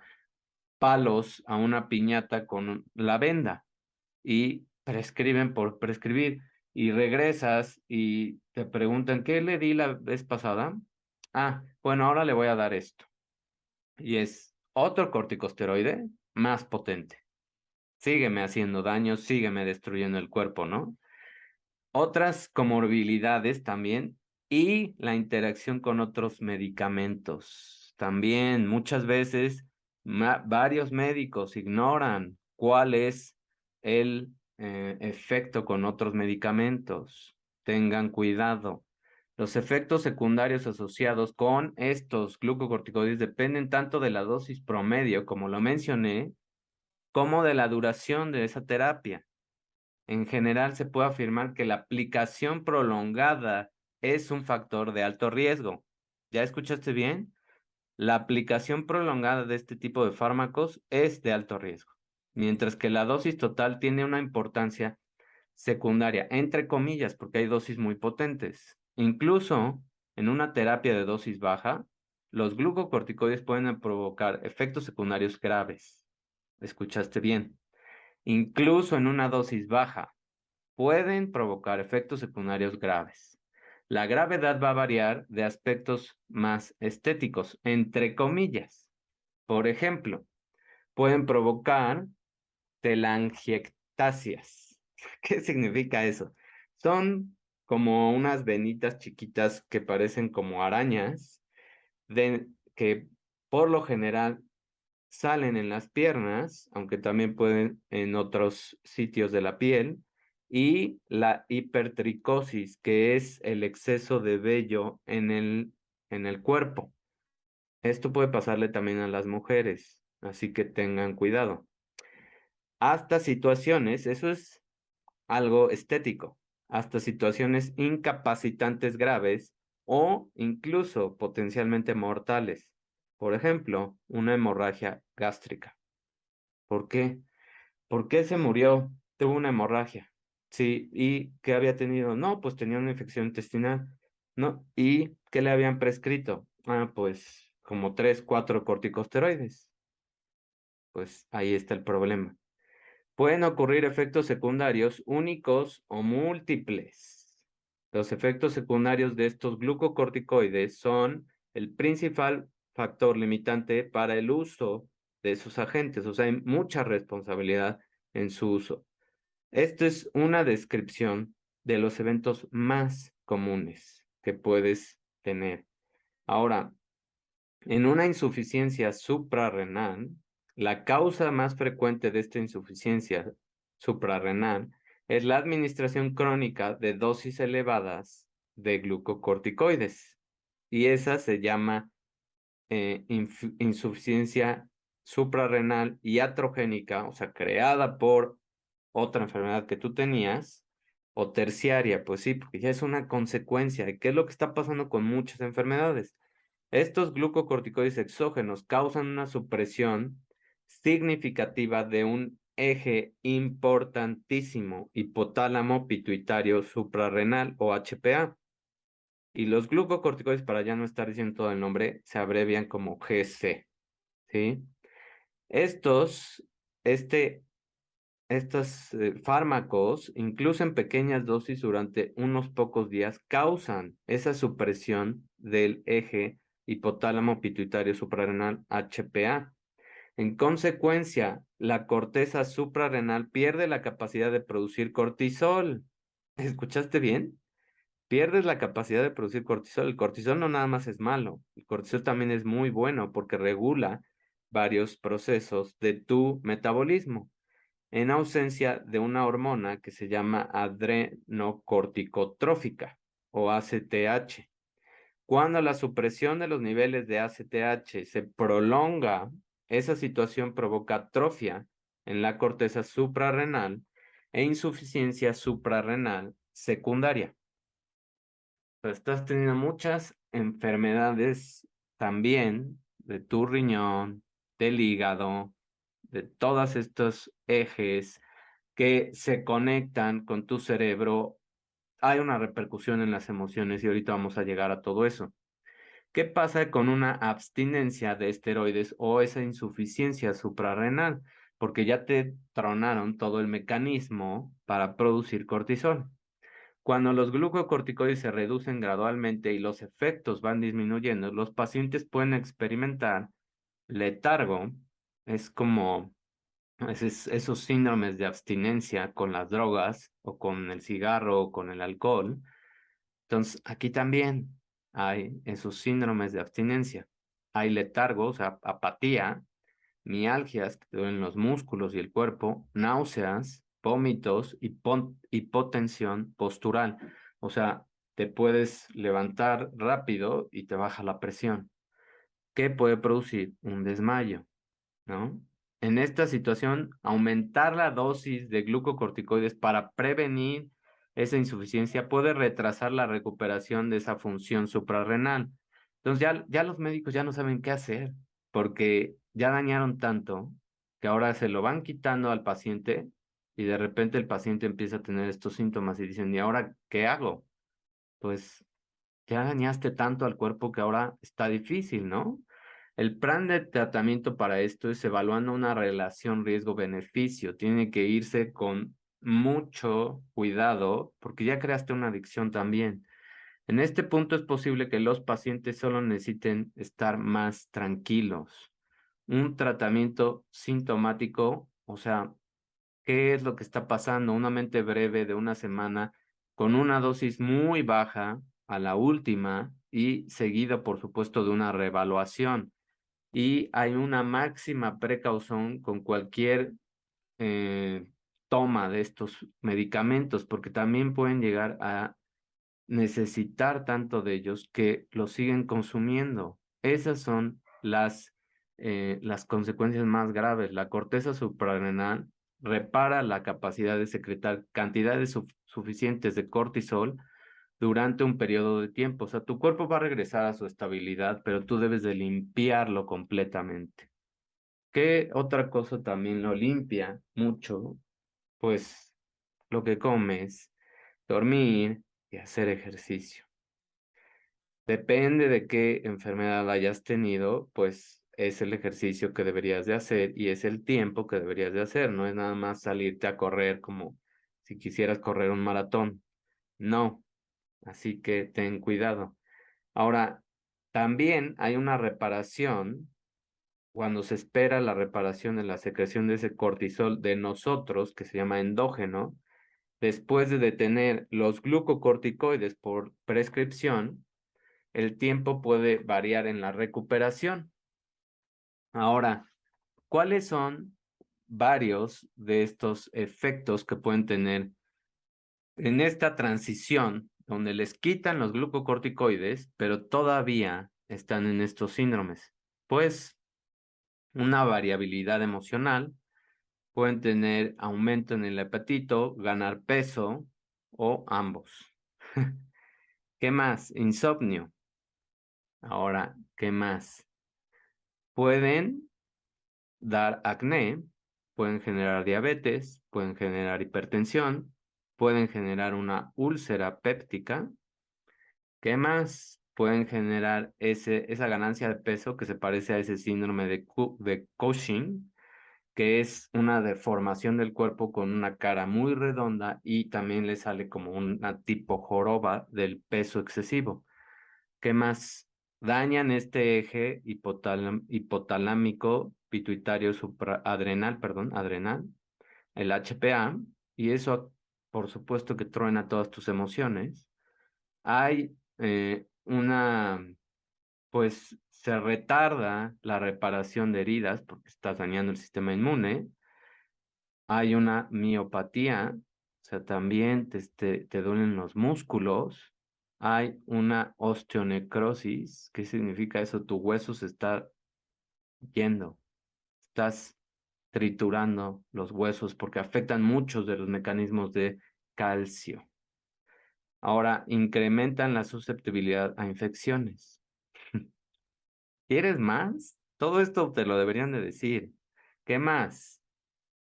palos a una piñata con la venda y prescriben por prescribir y regresas y te preguntan, ¿qué le di la vez pasada? Ah, bueno, ahora le voy a dar esto. Y es otro corticosteroide más potente. Sígueme haciendo daño, sígueme destruyendo el cuerpo, ¿no? Otras comorbilidades también y la interacción con otros medicamentos. También muchas veces varios médicos ignoran cuál es el efecto con otros medicamentos. Tengan cuidado. Los efectos secundarios asociados con estos glucocorticoides dependen tanto de la dosis promedio, como lo mencioné, como de la duración de esa terapia. En general, se puede afirmar que la aplicación prolongada es un factor de alto riesgo. ¿Ya escuchaste bien? La aplicación prolongada de este tipo de fármacos es de alto riesgo, mientras que la dosis total tiene una importancia secundaria, entre comillas, porque hay dosis muy potentes. Incluso en una terapia de dosis baja, los glucocorticoides pueden provocar efectos secundarios graves. ¿Escuchaste bien? Incluso en una dosis baja pueden provocar efectos secundarios graves. La gravedad va a variar de aspectos más estéticos, entre comillas. Por ejemplo, pueden provocar telangiectasias. ¿Qué significa eso? Son como unas venitas chiquitas que parecen como arañas, que por lo general salen en las piernas, aunque también pueden en otros sitios de la piel, y la hipertricosis, que es el exceso de vello en el cuerpo. Esto puede pasarle también a las mujeres, así que tengan cuidado. Hasta situaciones, eso es algo estético, hasta situaciones incapacitantes graves o incluso potencialmente mortales. Por ejemplo, una hemorragia gástrica. ¿Por qué? ¿Por qué se murió? Tuvo una hemorragia. Sí, ¿y qué había tenido? No, pues tenía una infección intestinal. No, ¿y qué le habían prescrito? Ah, pues como 3, 4 corticosteroides. Pues ahí está el problema. Pueden ocurrir efectos secundarios únicos o múltiples. Los efectos secundarios de estos glucocorticoides son el principal factor limitante para el uso de esos agentes, o sea, hay mucha responsabilidad en su uso. Esto es una descripción de los eventos más comunes que puedes tener. Ahora, en una insuficiencia suprarrenal, la causa más frecuente de esta insuficiencia suprarrenal es la administración crónica de dosis elevadas de glucocorticoides. Y esa se llama insuficiencia suprarrenal iatrogénica, o sea, creada por otra enfermedad que tú tenías, o terciaria, pues sí, porque ya es una consecuencia de qué es lo que está pasando con muchas enfermedades. Estos glucocorticoides exógenos causan una supresión significativa de un eje importantísimo, hipotálamo pituitario suprarrenal o HPA. Y los glucocorticoides, para ya no estar diciendo todo el nombre, se abrevian como GC, ¿sí? Estos, este, estos fármacos, incluso en pequeñas dosis durante unos pocos días, causan esa supresión del eje hipotálamo pituitario suprarrenal HPA. En consecuencia, la corteza suprarrenal pierde la capacidad de producir cortisol. ¿Escuchaste bien? Pierdes la capacidad de producir cortisol. El cortisol no nada más es malo, el cortisol también es muy bueno porque regula varios procesos de tu metabolismo en ausencia de una hormona que se llama adrenocorticotrófica o ACTH. Cuando la supresión de los niveles de ACTH se prolonga, esa situación provoca atrofia en la corteza suprarrenal e insuficiencia suprarrenal secundaria. Estás teniendo muchas enfermedades también de tu riñón, del hígado, de todos estos ejes que se conectan con tu cerebro. Hay una repercusión en las emociones y ahorita vamos a llegar a todo eso. ¿Qué pasa con una abstinencia de esteroides o esa insuficiencia suprarrenal? Porque ya te tronaron todo el mecanismo para producir cortisol. Cuando los glucocorticoides se reducen gradualmente y los efectos van disminuyendo, los pacientes pueden experimentar letargo. Es como esos síndromes de abstinencia con las drogas o con el cigarro o con el alcohol. Entonces, aquí también hay esos síndromes de abstinencia. Hay letargo, o sea, apatía, mialgias que te duelen los músculos y el cuerpo, náuseas, vómitos y hipotensión postural. O sea, te puedes levantar rápido y te baja la presión. ¿Qué puede producir? Un desmayo, ¿no? En esta situación, aumentar la dosis de glucocorticoides para prevenir esa insuficiencia puede retrasar la recuperación de esa función suprarrenal. Entonces ya los médicos ya no saben qué hacer porque ya dañaron tanto que ahora se lo van quitando al paciente y de repente el paciente empieza a tener estos síntomas y dicen, ¿y ahora qué hago? Pues ya dañaste tanto al cuerpo que ahora está difícil, ¿no? El plan de tratamiento para esto es evaluando una relación riesgo-beneficio. Tiene que irse con mucho cuidado porque ya creaste una adicción también. En este punto es posible que los pacientes solo necesiten estar más tranquilos. Un tratamiento sintomático, o sea, ¿qué es lo que está pasando? Una mente breve de una semana con una dosis muy baja a la última y seguida, por supuesto, de una reevaluación. Y hay una máxima precaución con cualquier eh, toma de estos medicamentos, porque también pueden llegar a necesitar tanto de ellos que los siguen consumiendo. Esas son las consecuencias más graves. La corteza suprarrenal repara la capacidad de secretar cantidades suficientes de cortisol durante un periodo de tiempo. O sea, tu cuerpo va a regresar a su estabilidad, pero tú debes de limpiarlo completamente. ¿Qué otra cosa también lo limpia mucho? Pues lo que comes, dormir y hacer ejercicio. Depende de qué enfermedad hayas tenido, pues es el ejercicio que deberías de hacer y es el tiempo que deberías de hacer. No es nada más salirte a correr como si quisieras correr un maratón. No, así que ten cuidado. Ahora, también hay una reparación cuando se espera la reparación de la secreción de ese cortisol de nosotros, que se llama endógeno, después de detener los glucocorticoides por prescripción, el tiempo puede variar en la recuperación. Ahora, ¿cuáles son varios de estos efectos que pueden tener en esta transición donde les quitan los glucocorticoides, pero todavía están en estos síndromes? Pues una variabilidad emocional, pueden tener aumento en el apetito, ganar peso o ambos. ¿Qué más? Insomnio. Ahora, ¿qué más? Pueden dar acné, pueden generar diabetes, pueden generar hipertensión, pueden generar una úlcera péptica. ¿Qué más? Pueden generar esa ganancia de peso que se parece a ese síndrome de Cushing, que es una deformación del cuerpo con una cara muy redonda y también le sale como una tipo joroba del peso excesivo. ¿Qué más? Dañan este eje hipotalámico pituitario supraadrenal, perdón, adrenal, el HPA, y eso, por supuesto, que truena todas tus emociones. Hay pues se retarda la reparación de heridas porque estás dañando el sistema inmune. Hay una miopatía, o sea, también te duelen los músculos. Hay una osteonecrosis. ¿Qué significa eso? Tu hueso se está yendo, estás triturando los huesos porque afectan muchos de los mecanismos de calcio. Ahora, incrementan la susceptibilidad a infecciones. ¿Quieres más? Todo esto te lo deberían de decir. ¿Qué más?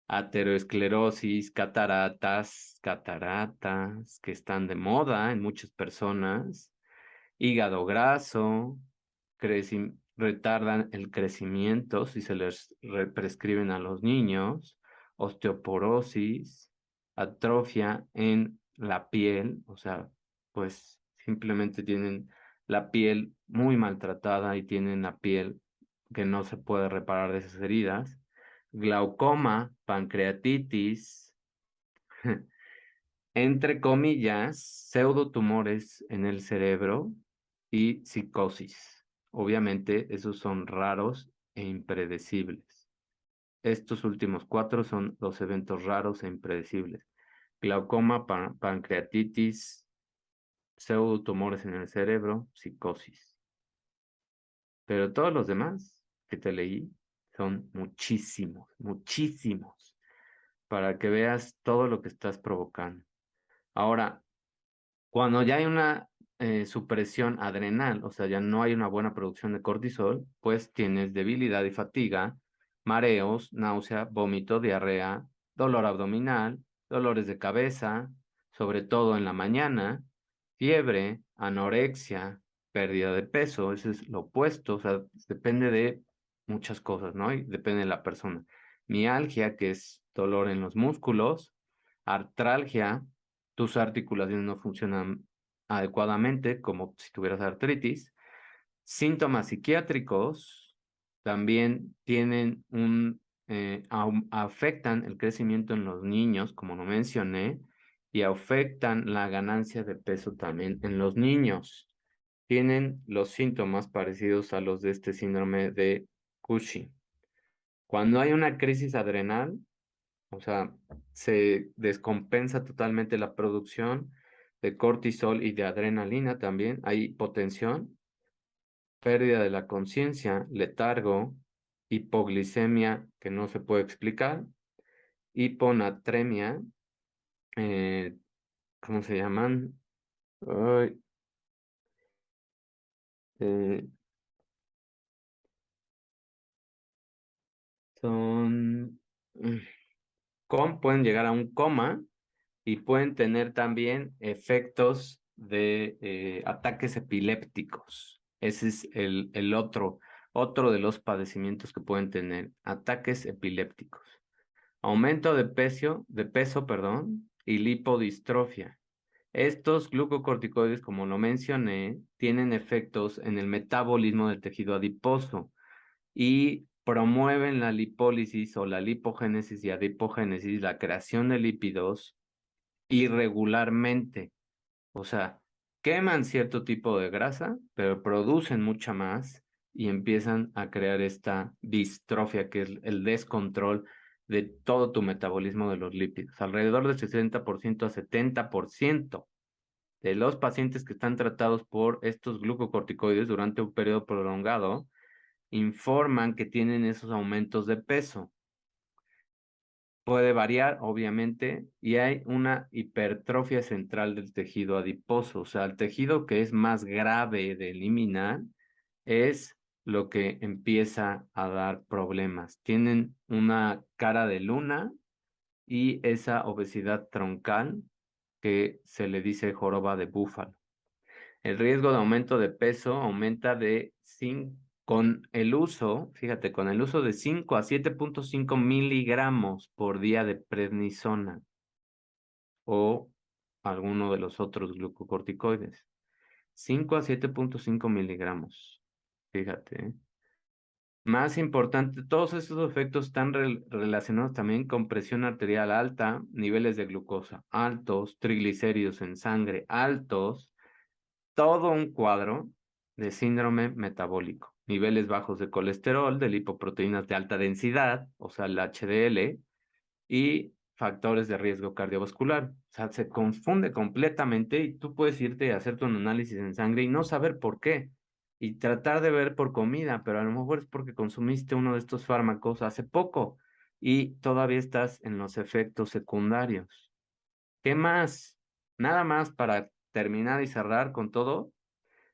Ateroesclerosis, cataratas que están de moda en muchas personas, hígado graso, retardan el crecimiento si se les prescriben a los niños, osteoporosis, atrofia en la piel, o sea, pues simplemente tienen la piel muy maltratada y tienen la piel que no se puede reparar de esas heridas, glaucoma, pancreatitis, entre comillas, pseudotumores en el cerebro y psicosis. Obviamente, esos son raros e impredecibles. Estos últimos cuatro son los eventos raros e impredecibles. Glaucoma, pancreatitis, pseudotumores en el cerebro, psicosis. Pero todos los demás que te leí son muchísimos, muchísimos, para que veas todo lo que estás provocando. Ahora, cuando ya hay una supresión adrenal, o sea, ya no hay una buena producción de cortisol, pues tienes debilidad y fatiga, mareos, náusea, vómito, diarrea, dolor abdominal, dolores de cabeza, sobre todo en la mañana, fiebre, anorexia, pérdida de peso, eso es lo opuesto, o sea, depende de muchas cosas, ¿no? Y depende de la persona. Mialgia, que es dolor en los músculos, artralgia, tus articulaciones no funcionan adecuadamente, como si tuvieras artritis. Síntomas psiquiátricos también afectan el crecimiento en los niños, como lo mencioné, y afectan la ganancia de peso también en los niños. Tienen los síntomas parecidos a los de este síndrome de Cushing. Cuando hay una crisis adrenal, o sea, se descompensa totalmente la producción de cortisol y de adrenalina también. Hay hipotensión, pérdida de la conciencia, letargo, hipoglicemia que no se puede explicar, hiponatremia, eh, ¿cómo se llaman? Ay, eh, son, mm, pueden llegar a un coma y pueden tener también efectos de ataques epilépticos. Ese es el otro de los padecimientos que pueden tener, ataques epilépticos. Aumento de peso, perdón, y lipodistrofia. Estos glucocorticoides, como lo mencioné, tienen efectos en el metabolismo del tejido adiposo y promueven la lipólisis o la lipogénesis y adipogénesis, la creación de lípidos irregularmente. O sea, queman cierto tipo de grasa, pero producen mucha más y empiezan a crear esta distrofia, que es el descontrol de todo tu metabolismo de los lípidos. Alrededor del 60% a 70% de los pacientes que están tratados por estos glucocorticoides durante un periodo prolongado informan que tienen esos aumentos de peso. Puede variar, obviamente, y hay una hipertrofia central del tejido adiposo, o sea, el tejido que es más grave de eliminar es lo que empieza a dar problemas. Tienen una cara de luna y esa obesidad troncal que se le dice joroba de búfalo. El riesgo de aumento de peso aumenta con el uso, fíjate, con el uso de 5 a 7.5 miligramos por día de prednisona o alguno de los otros glucocorticoides. 5 a 7.5 miligramos. Fíjate, ¿eh? Más importante, todos estos efectos están relacionados también con presión arterial alta, niveles de glucosa altos, triglicéridos en sangre altos, todo un cuadro de síndrome metabólico, niveles bajos de colesterol, de lipoproteínas de alta densidad, o sea, el HDL, y factores de riesgo cardiovascular. O sea, se confunde completamente y tú puedes irte a hacerte un análisis en sangre y no saber por qué. Y tratar de ver por comida, pero a lo mejor es porque consumiste uno de estos fármacos hace poco y todavía estás en los efectos secundarios. ¿Qué más? Nada más para terminar y cerrar con todo,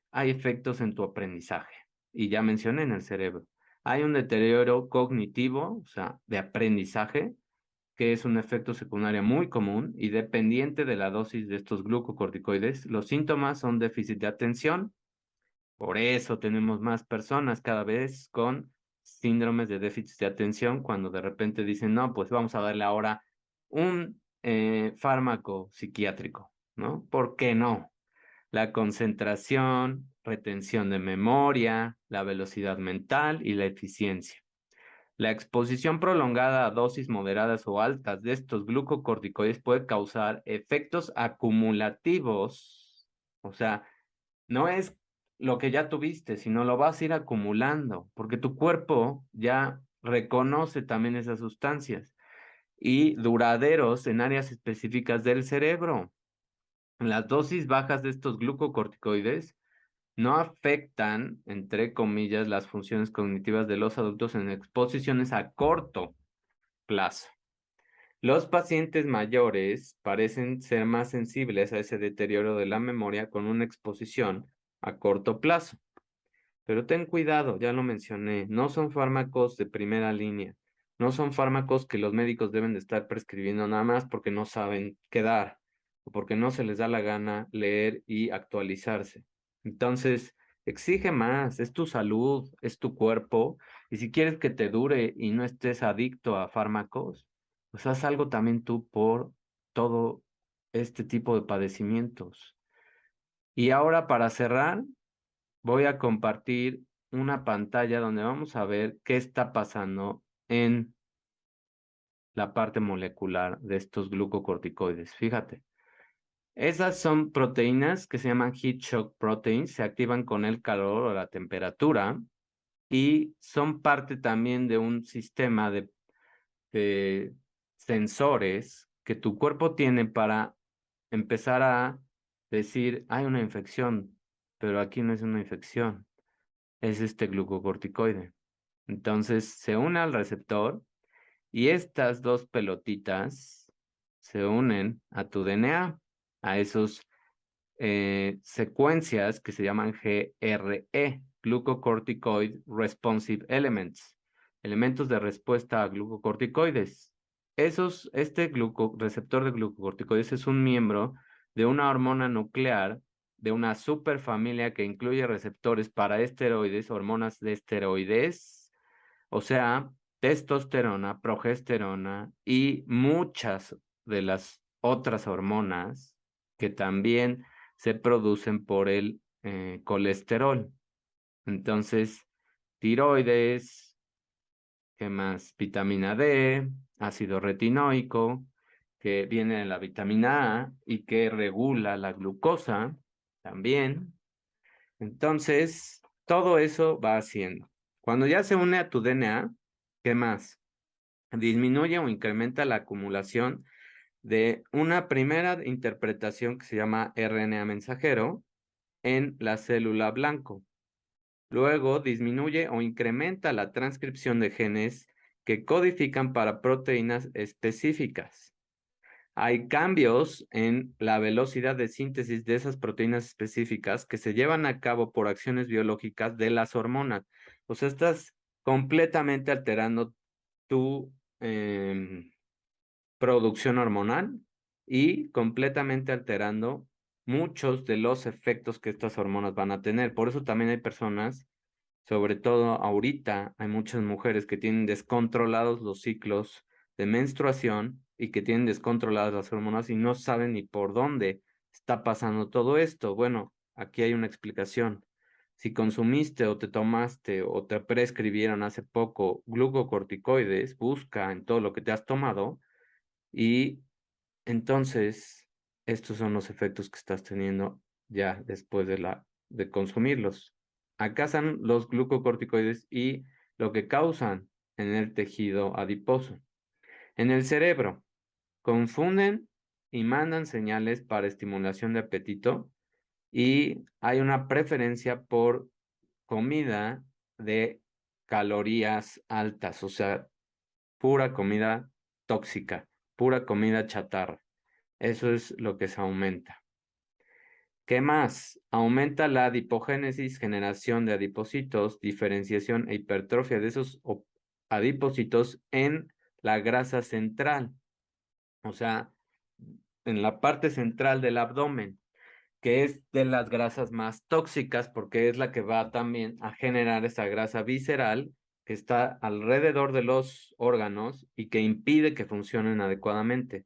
hay efectos en tu aprendizaje. Y ya mencioné en el cerebro. Hay un deterioro cognitivo, o sea, de aprendizaje, que es un efecto secundario muy común y dependiente de la dosis de estos glucocorticoides. Los síntomas son déficit de atención, por eso tenemos más personas cada vez con síndromes de déficit de atención cuando de repente dicen, no, pues vamos a darle ahora un fármaco psiquiátrico, ¿no? ¿Por qué no? La concentración, retención de memoria, la velocidad mental y la eficiencia. La exposición prolongada a dosis moderadas o altas de estos glucocorticoides puede causar efectos acumulativos. O sea, no es lo que ya tuviste, sino lo vas a ir acumulando, porque tu cuerpo ya reconoce también esas sustancias y duraderos en áreas específicas del cerebro. Las dosis bajas de estos glucocorticoides no afectan, entre comillas, las funciones cognitivas de los adultos en exposiciones a corto plazo. Los pacientes mayores parecen ser más sensibles a ese deterioro de la memoria con una exposición a corto plazo. Pero ten cuidado, ya lo mencioné, no son fármacos de primera línea, no son fármacos que los médicos deben de estar prescribiendo nada más porque no saben qué dar o porque no se les da la gana leer y actualizarse. Entonces, exige más, es tu salud, es tu cuerpo, y si quieres que te dure y no estés adicto a fármacos, pues haz algo también tú por todo este tipo de padecimientos. Y ahora para cerrar, voy a compartir una pantalla donde vamos a ver qué está pasando en la parte molecular de estos glucocorticoides. Fíjate, Esas son proteínas que se llaman heat shock proteins, se activan con el calor o la temperatura y son parte también de un sistema de sensores que tu cuerpo tiene para empezar a decir, hay una infección, pero aquí no es una infección, es este glucocorticoide. Entonces se une al receptor y estas dos pelotitas se unen a tu DNA, a esos secuencias que se llaman GRE, Glucocorticoid Responsive Elements, elementos de respuesta a glucocorticoides. Este receptor de glucocorticoides es un miembro de una hormona nuclear de una superfamilia que incluye receptores para esteroides, hormonas de esteroides, o sea, testosterona, progesterona y muchas de las otras hormonas que también se producen por el colesterol. Entonces, tiroides, ¿qué más? Vitamina D, ácido retinoico, que viene de la vitamina A y que regula la glucosa también. Entonces, todo eso va haciendo. Cuando ya se une a tu DNA, ¿qué más? Disminuye o incrementa la acumulación de una primera interpretación que se llama RNA mensajero en la célula blanco. Luego disminuye o incrementa la transcripción de genes que codifican para proteínas específicas. Hay cambios en la velocidad de síntesis de esas proteínas específicas que se llevan a cabo por acciones biológicas de las hormonas. O sea, estás completamente alterando tu producción hormonal y completamente alterando muchos de los efectos que estas hormonas van a tener. Por eso también hay personas, sobre todo ahorita, hay muchas mujeres que tienen descontrolados los ciclos de menstruación y que tienen descontroladas las hormonas y no saben ni por dónde está pasando todo esto. Bueno, aquí hay una explicación. Si consumiste o te tomaste o te prescribieron hace poco glucocorticoides, busca en todo lo que te has tomado y entonces estos son los efectos que estás teniendo ya después de consumirlos. Acá están los glucocorticoides y lo que causan en el tejido adiposo. En el cerebro, confunden y mandan señales para estimulación de apetito y hay una preferencia por comida de calorías altas, o sea, pura comida tóxica, pura comida chatarra. Eso es lo que se aumenta. ¿Qué más? Aumenta la adipogénesis, generación de adipocitos, diferenciación e hipertrofia de esos adipocitos en la grasa central, o sea, en la parte central del abdomen, que es de las grasas más tóxicas porque es la que va también a generar esa grasa visceral que está alrededor de los órganos y que impide que funcionen adecuadamente.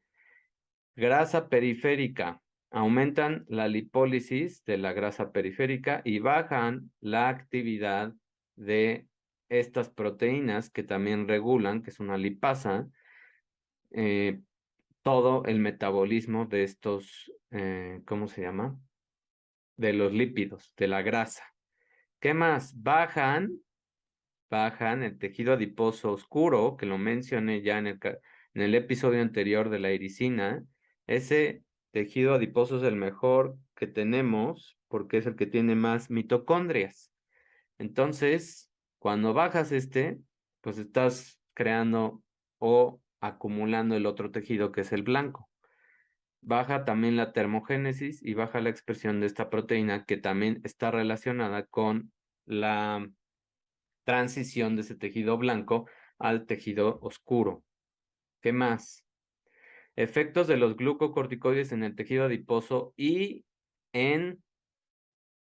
Grasa periférica. Aumentan la lipólisis de la grasa periférica y bajan la actividad de estas proteínas que también regulan, que es una lipasa, eh, todo el metabolismo de estos, ¿cómo se llama? De los lípidos, de la grasa. ¿Qué más? Bajan el tejido adiposo oscuro, que lo mencioné ya en el episodio anterior de la ericina. Ese tejido adiposo es el mejor que tenemos porque es el que tiene más mitocondrias. Entonces, cuando bajas pues estás creando o acumulando el otro tejido que es el blanco. Baja también la termogénesis y baja la expresión de esta proteína que también está relacionada con la transición de ese tejido blanco al tejido oscuro. ¿Qué más? Efectos de los glucocorticoides en el tejido adiposo y en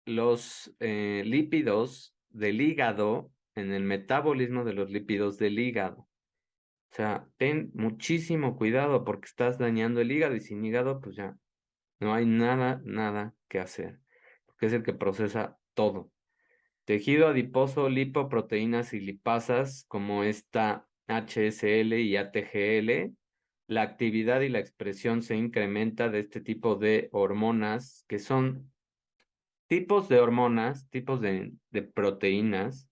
los lípidos del hígado, en el metabolismo de los lípidos del hígado. O sea, ten muchísimo cuidado porque estás dañando el hígado y sin hígado, pues ya no hay nada que hacer, porque es el que procesa todo. Tejido adiposo, lipoproteínas y lipasas como esta HSL y ATGL la actividad y la expresión se incrementa de este tipo de hormonas, que son tipos de hormonas, tipos de proteínas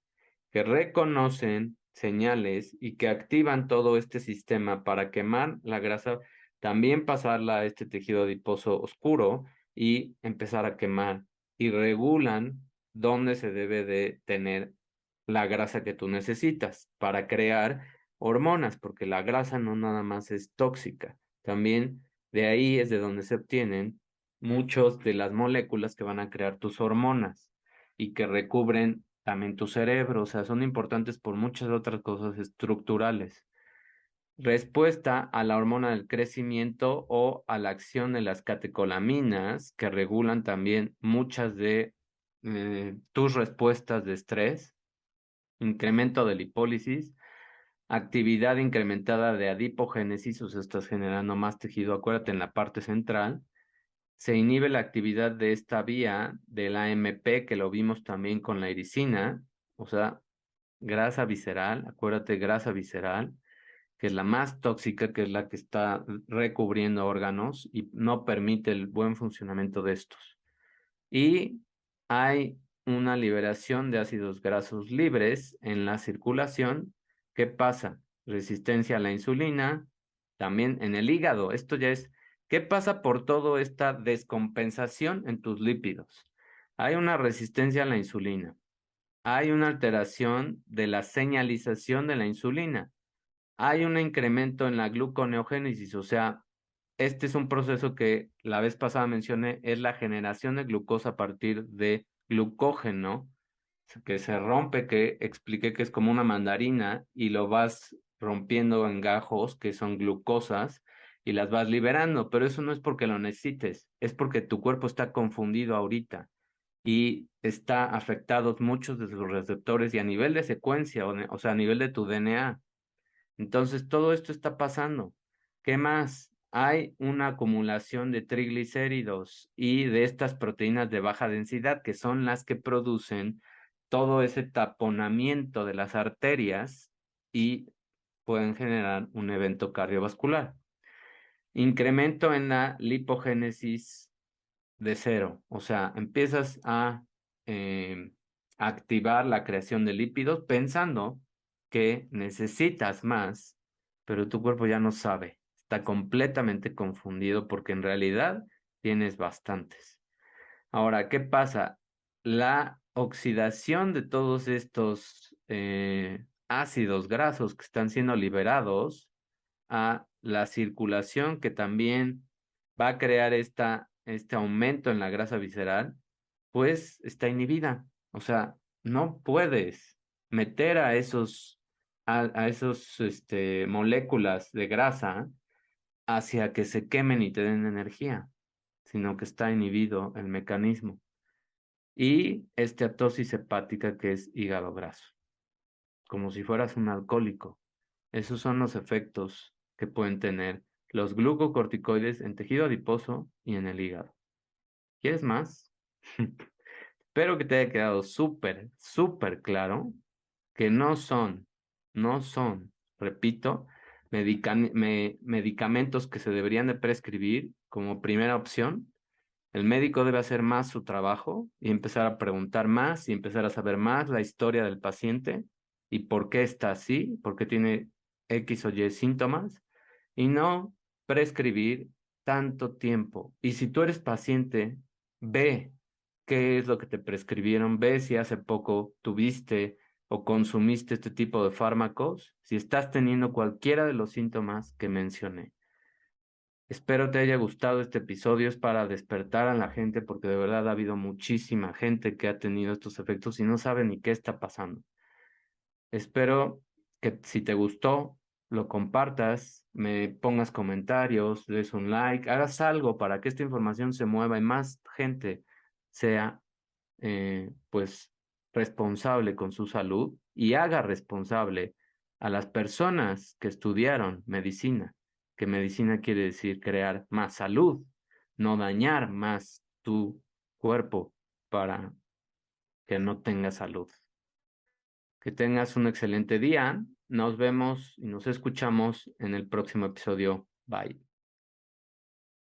que reconocen señales y que activan todo este sistema para quemar la grasa, también pasarla a este tejido adiposo oscuro y empezar a quemar y regulan dónde se debe de tener la grasa que tú necesitas para crear hormonas, porque la grasa no nada más es tóxica, también de ahí es de donde se obtienen muchos de las moléculas que van a crear tus hormonas y que recubren también tu cerebro, o sea, son importantes por muchas otras cosas estructurales. Respuesta a la hormona del crecimiento o a la acción de las catecolaminas que regulan también muchas de tus respuestas de estrés, incremento de lipólisis, actividad incrementada de adipogénesis, o sea, estás generando más tejido, acuérdate en la parte central, se inhibe la actividad de esta vía del AMP, que lo vimos también con la iricina, o sea, grasa visceral, acuérdate, grasa visceral, que es la más tóxica, que es la que está recubriendo órganos y no permite el buen funcionamiento de estos. Y hay una liberación de ácidos grasos libres en la circulación. ¿Qué pasa? Resistencia a la insulina, también en el hígado. Esto ya es, ¿qué pasa por toda esta descompensación en tus lípidos? Hay una resistencia a la insulina. Hay una alteración de la señalización de la insulina. Hay un incremento en la gluconeogénesis, o sea, este es un proceso que la vez pasada mencioné, es la generación de glucosa a partir de glucógeno, que se rompe, que expliqué que es como una mandarina y lo vas rompiendo en gajos, que son glucosas, y las vas liberando, pero eso no es porque lo necesites, es porque tu cuerpo está confundido ahorita y está afectados muchos de sus receptores y a nivel de secuencia, o sea, a nivel de tu DNA. Entonces, todo esto está pasando. ¿Qué más? Hay una acumulación de triglicéridos y de estas proteínas de baja densidad, que son las que producen todo ese taponamiento de las arterias y pueden generar un evento cardiovascular. Incremento en la lipogénesis de cero, o sea, empiezas a activar la creación de lípidos pensando que necesitas más, pero tu cuerpo ya no sabe, está completamente confundido porque en realidad tienes bastantes. Ahora, ¿qué pasa? La oxidación de todos estos ácidos grasos que están siendo liberados a la circulación que también va a crear este aumento en la grasa visceral, pues está inhibida. O sea, no puedes meter a esos moléculas de grasa hacia que se quemen y te den energía, sino que está inhibido el mecanismo. Y esteatosis hepática, que es hígado graso, como si fueras un alcohólico. Esos son los efectos que pueden tener los glucocorticoides en tejido adiposo y en el hígado. ¿Quieres más? Espero que te haya quedado súper, súper claro que no son, repito, medicamentos que se deberían de prescribir como primera opción. El médico debe hacer más su trabajo y empezar a preguntar más y empezar a saber más la historia del paciente y por qué está así, por qué tiene X o Y síntomas y no prescribir tanto tiempo. Y si tú eres paciente, ve qué es lo que te prescribieron, ve si hace poco tuviste o consumiste este tipo de fármacos, si estás teniendo cualquiera de los síntomas que mencioné. Espero te haya gustado este episodio, es para despertar a la gente porque de verdad ha habido muchísima gente que ha tenido estos efectos y no sabe ni qué está pasando. Espero que si te gustó, lo compartas, me pongas comentarios, des un like, hagas algo para que esta información se mueva y más gente sea pues responsable con su salud y haga responsable a las personas que estudiaron medicina, que medicina quiere decir crear más salud, no dañar más tu cuerpo para que no tenga salud. Que tengas un excelente día. Nos vemos y nos escuchamos en el próximo episodio. Bye.